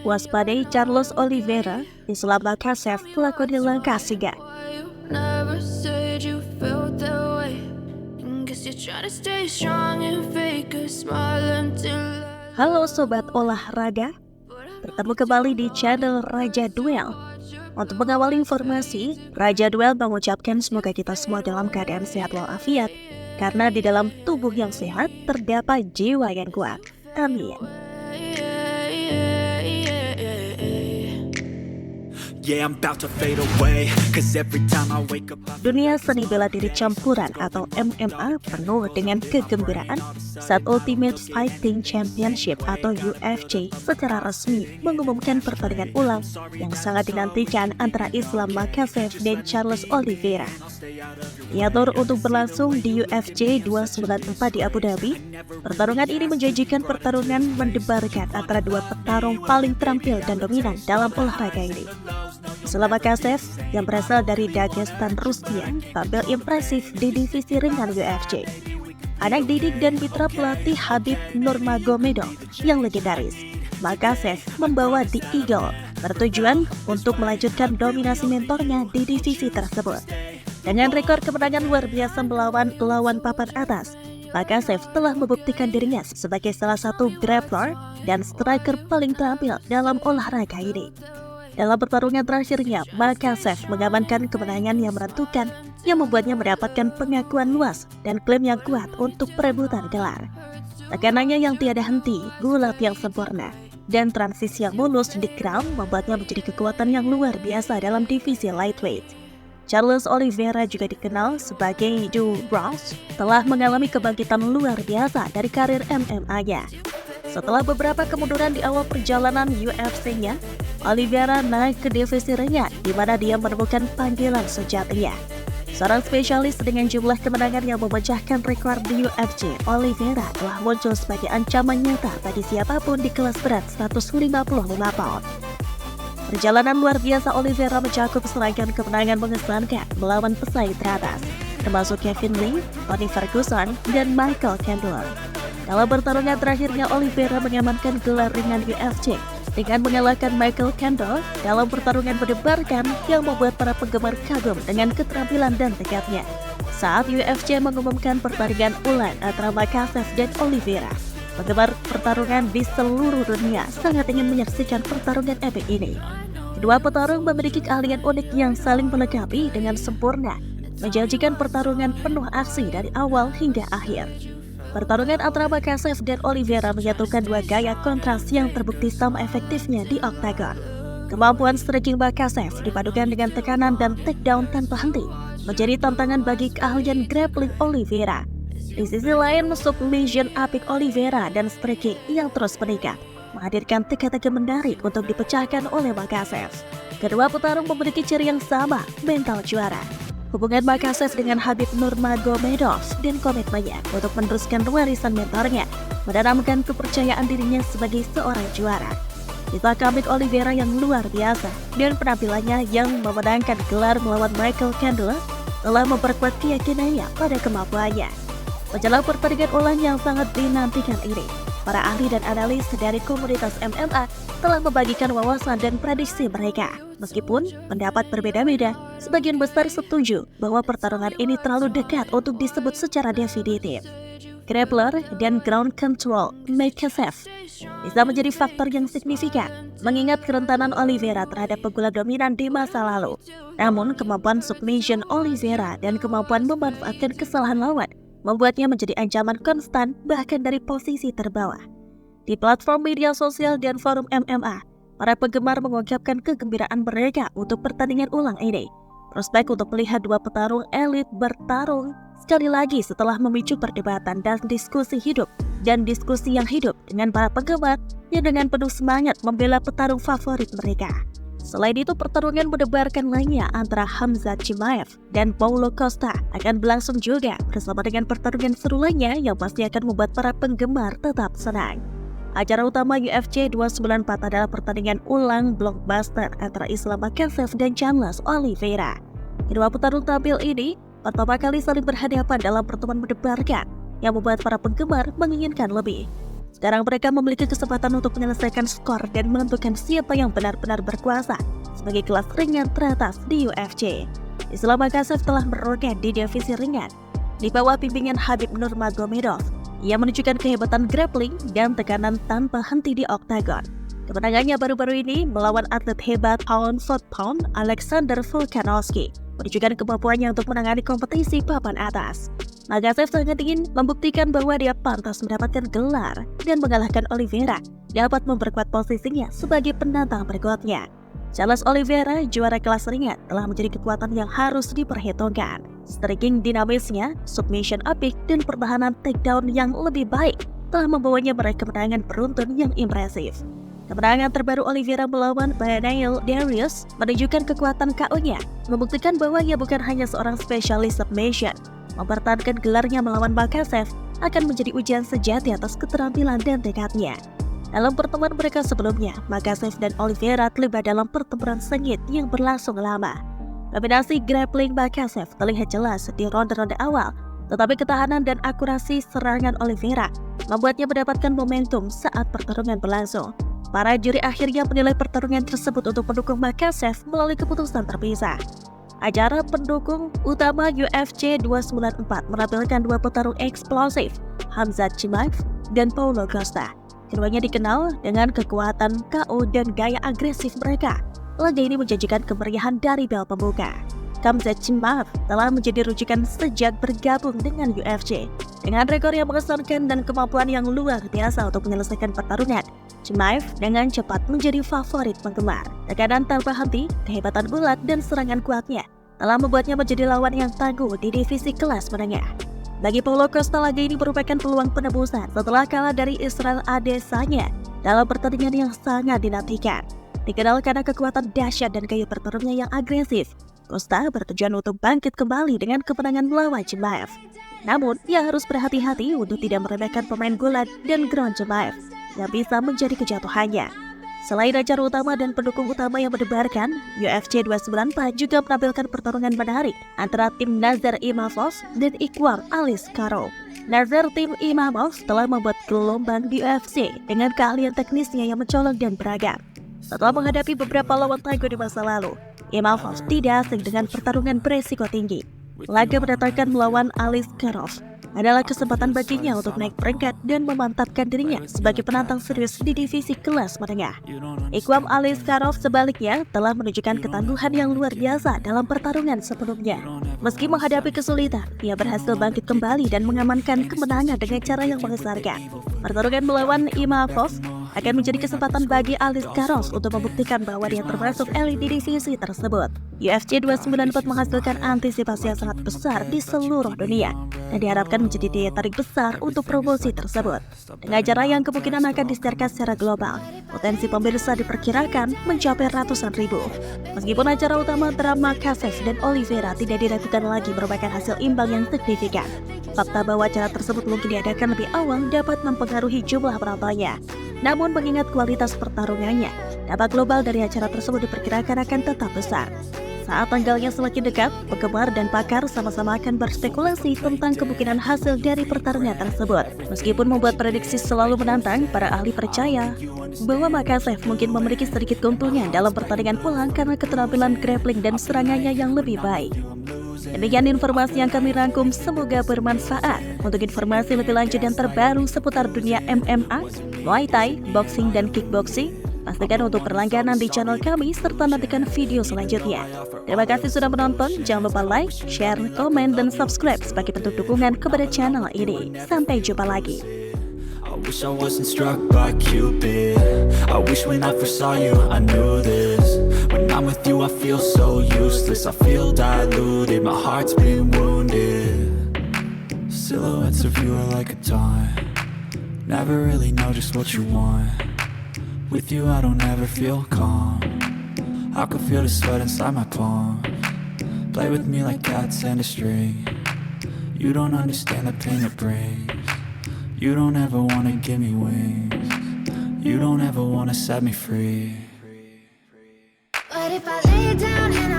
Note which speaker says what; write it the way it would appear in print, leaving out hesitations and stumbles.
Speaker 1: Waspadai Charles Oliveira, Islam Makhachev melakoni langkah sigap. Halo Sobat Olahraga, bertemu kembali di channel Raja Duel. Untuk mengawal informasi, Raja Duel mengucapkan semoga kita semua dalam keadaan sehat walafiat, karena di dalam tubuh yang sehat terdapat jiwa yang kuat. Amin. Dunia seni bela diri campuran atau MMA penuh dengan kegembiraan saat Ultimate Fighting Championship atau UFC secara resmi mengumumkan pertandingan ulang yang sangat dinantikan antara Islam Makhachev dan Charles Oliveira. Diatur untuk berlangsung di UFC 294 di Abu Dhabi, pertarungan ini menjanjikan pertarungan mendebarkan antara dua petarung paling terampil dan dominan dalam olahraga ini. Islam Makhachev yang berasal dari Dagestan, Rusia, tampil impresif di divisi ringan UFC. Anak didik dan mitra pelatih Khabib Nurmagomedov yang legendaris, Makhachev membawa The Eagle bertujuan untuk melanjutkan dominasi mentornya di divisi tersebut. Dengan rekor kemenangan luar biasa melawan lawan papan atas, Makhachev telah membuktikan dirinya sebagai salah satu grappler dan striker paling terampil dalam olahraga ini. Dalam pertarungan terakhirnya, Makhachev mengamankan kemenangan yang menentukan yang membuatnya mendapatkan pengakuan luas dan klaim yang kuat untuk perebutan gelar. Tekanannya yang tiada henti, gulat yang sempurna, dan transisi yang mulus di ground membuatnya menjadi kekuatan yang luar biasa dalam divisi lightweight. Charles Oliveira juga dikenal sebagai Joe Bronx, telah mengalami kebangkitan luar biasa dari karir MMA-nya. Setelah beberapa kemunduran di awal perjalanan UFC-nya, Oliveira naik ke divisi ringan di mana dia menemukan panggilan sejatinya. Seorang spesialis dengan jumlah kemenangan yang memecahkan rekor di UFC, Oliveira telah muncul sebagai ancaman nyata bagi siapapun di kelas berat 155 pound. Perjalanan luar biasa Oliveira mencakup serangkaian kemenangan mengesankan melawan pesaing teratas, termasuk Kevin Lee, Tony Ferguson, dan Michael Chandler. Dalam pertarungan terakhirnya, Oliveira mengamankan gelar ringan UFC dengan mengalahkan Michael Chandler dalam pertarungan mendebarkan yang membuat para penggemar kagum dengan keterampilan dan tekadnya. Saat UFC mengumumkan pertandingan ulang antara Makhachev dan Oliveira, penggemar pertarungan di seluruh dunia sangat ingin menyaksikan pertarungan epik ini. Kedua petarung memiliki keahlian unik yang saling melengkapi dengan sempurna, menjanjikan pertarungan penuh aksi dari awal hingga akhir. Pertarungan antara Makhachev dan Oliveira menyatukan dua gaya kontras yang terbukti sama efektifnya di oktagon. Kemampuan striking Makhachev dipadukan dengan tekanan dan takedown tanpa henti, menjadi tantangan bagi keahlian grappling Oliveira. Di sisi lain, submission apik Oliveira dan striking yang terus meningkat menghadirkan teka-teki menarik untuk dipecahkan oleh Makhachev. Kedua petarung memiliki ciri yang sama, mental juara. Hubungan Makhachev dengan Khabib Nurmagomedov dan komitmennya untuk meneruskan warisan mentornya menanamkan kepercayaan dirinya sebagai seorang juara. Itulah Khabib Oliveira yang luar biasa dan penampilannya yang memenangkan gelar melawan Michael Chandler telah memperkuat keyakinannya pada kemampuannya. Menjelang pertandingan ulang yang sangat dinantikan ini, para ahli dan analis dari komunitas MMA telah membagikan wawasan dan prediksi mereka. Meskipun pendapat berbeda-beda, sebagian besar setuju bahwa pertarungan ini terlalu dekat untuk disebut secara definitif. Grappler dan ground control Makhachev bisa menjadi faktor yang signifikan, mengingat kerentanan Oliveira terhadap pegulat dominan di masa lalu. Namun, kemampuan submission Oliveira dan kemampuan memanfaatkan kesalahan lawan membuatnya menjadi ancaman konstan bahkan dari posisi terbawah. Di platform media sosial dan forum MMA, para penggemar mengungkapkan kegembiraan mereka untuk pertandingan ulang ini. Prospek untuk melihat dua petarung elit bertarung sekali lagi setelah memicu perdebatan dan diskusi yang hidup dengan para penggemar yang dengan penuh semangat membela petarung favorit mereka. Selain itu, pertarungan mendebarkan lainnya antara Khamzat Chimaev dan Paulo Costa akan berlangsung juga bersama dengan pertarungan seru lainnya yang pasti akan membuat para penggemar tetap senang. Acara utama UFC 294 adalah pertandingan ulang blockbuster antara Islam Makhachev dan Charles Oliveira. Kedua petarung tampil ini pertama kali saling berhadapan dalam pertemuan mendebarkan yang membuat para penggemar menginginkan lebih. Sekarang mereka memiliki kesempatan untuk menyelesaikan skor dan menentukan siapa yang benar-benar berkuasa sebagai kelas ringan teratas di UFC. Islam Makhachev telah meroket di divisi ringan di bawah bimbingan Khabib Nurmagomedov. Ia menunjukkan kehebatan grappling dan tekanan tanpa henti di oktagon. Kemenangannya baru-baru ini melawan atlet hebat pound for pound Alexander Volkanovski menunjukkan kemampuannya untuk menangani kompetisi papan atas. Makhachev sangat ingin membuktikan bahwa dia pantas mendapatkan gelar dan mengalahkan Oliveira dapat memperkuat posisinya sebagai penantang berikutnya. Charles Oliveira, juara kelas ringan, telah menjadi kekuatan yang harus diperhitungkan. Striking dinamisnya, submission apik, dan pertahanan takedown yang lebih baik telah membawanya meraih kemenangan beruntun yang impresif. Kemenangan terbaru Oliveira melawan Beneil Darius menunjukkan kekuatan KO-nya, membuktikan bahwa ia bukan hanya seorang spesialis submission. Mempertahankan gelarnya melawan Makhachev akan menjadi ujian sejati atas keterampilan dan tekadnya. Dalam pertemuan mereka sebelumnya, Makhachev dan Oliveira terlibat dalam pertempuran sengit yang berlangsung lama. Dominasi grappling Makhachev terlihat jelas di ronde-ronde awal, tetapi ketahanan dan akurasi serangan Oliveira membuatnya mendapatkan momentum saat pertarungan berlangsung. Para juri akhirnya menilai pertarungan tersebut untuk mendukung Makhachev melalui keputusan terpisah. Acara pendukung utama UFC 294 menampilkan dua petarung eksplosif, Khamzat Chimaev dan Paulo Costa. Keduanya dikenal dengan kekuatan KO dan gaya agresif mereka. Laga ini menjanjikan kemeriahan dari bel pembuka. Khamzat Chimaev telah menjadi rujukan sejak bergabung dengan UFC. Dengan rekor yang mengesankan dan kemampuan yang luar biasa untuk menyelesaikan pertarungan, Chimaev dengan cepat menjadi favorit penggemar. Tekanan tanpa henti, kehebatan bulat, dan serangan kuatnya telah membuatnya menjadi lawan yang tangguh di divisi kelas menengah. Bagi Paulo Costa, laga ini merupakan peluang penebusan setelah kalah dari Israel Adesanya dalam pertandingan yang sangat dinantikan. Dikenal karena kekuatan dahsyat dan gaya bertarungnya yang agresif, Costa bertujuan untuk bangkit kembali dengan kemenangan melawan Chimaev. Namun, ia harus berhati-hati untuk tidak meremehkan pemain gulat dan ground Chimaev yang bisa menjadi kejatuhannya. Selain acara utama dan pendukung utama yang mendebarkan, UFC 294 juga menampilkan pertarungan menarik antara tim Nazar Imavov dan Ikram Aliskerov. Nazar tim Imavov telah membuat gelombang di UFC dengan keahlian teknisnya yang mencolok dan beragam. Setelah menghadapi beberapa lawan tangguh di masa lalu, Imavov tidak asing dengan pertarungan beresiko tinggi. Laga mendatangkan melawan Aliskerov adalah kesempatan baginya untuk naik peringkat dan memantapkan dirinya sebagai penantang serius di divisi kelas menengah. Ikram Aliskerov sebaliknya telah menunjukkan ketangguhan yang luar biasa dalam pertarungan sebelumnya. Meski menghadapi kesulitan, ia berhasil bangkit kembali dan mengamankan kemenangan dengan cara yang mengesankan. Pertarungan melawan Imavov akan menjadi kesempatan bagi Aliskerov untuk membuktikan bahwa dia termasuk elit di divisi tersebut. UFC 294 menghasilkan antisipasi yang sangat besar di seluruh dunia dan diharapkan menjadi daya tarik besar untuk promosi tersebut. Dengan acara yang kemungkinan akan disiarkan secara global, potensi pemirsa diperkirakan mencapai ratusan ribu. Meskipun acara utama antara Makhachev dan Oliveira tidak diragukan lagi merupakan hasil imbang yang signifikan, fakta bahwa acara tersebut mungkin diadakan lebih awal dapat mempengaruhi jumlah penontonnya. Namun mengingat kualitas pertarungannya, dampak global dari acara tersebut diperkirakan akan tetap besar. Saat tanggalnya semakin dekat, penggemar dan pakar sama-sama akan berspekulasi tentang kemungkinan hasil dari pertarungan tersebut. Meskipun membuat prediksi selalu menantang, para ahli percaya bahwa Makhachev mungkin memiliki sedikit keuntungan dalam pertandingan pulang karena keterampilan grappling dan serangannya yang lebih baik. Demikian informasi yang kami rangkum, semoga bermanfaat. Untuk informasi lebih lanjut dan terbaru seputar dunia MMA, Muay Thai, boxing, dan kickboxing, pastikan untuk berlangganan di channel kami serta nantikan video selanjutnya. Terima kasih sudah menonton, jangan lupa like, share, komen, dan subscribe sebagai bentuk dukungan kepada channel ini. Sampai jumpa lagi.
Speaker 2: I wish I wasn't struck by Cupid. I wish when I first saw you I knew this. When I'm with you I feel so useless. I feel diluted, my heart's been wounded. Silhouettes of you are like a taunt. Never really know just what you want. With you I don't ever feel calm. I can feel the sweat inside my palm. Play with me like cats and a string. You don't understand the pain it brings. You don't ever wanna give me wings. You don't ever wanna set me free.
Speaker 3: But if I lay down and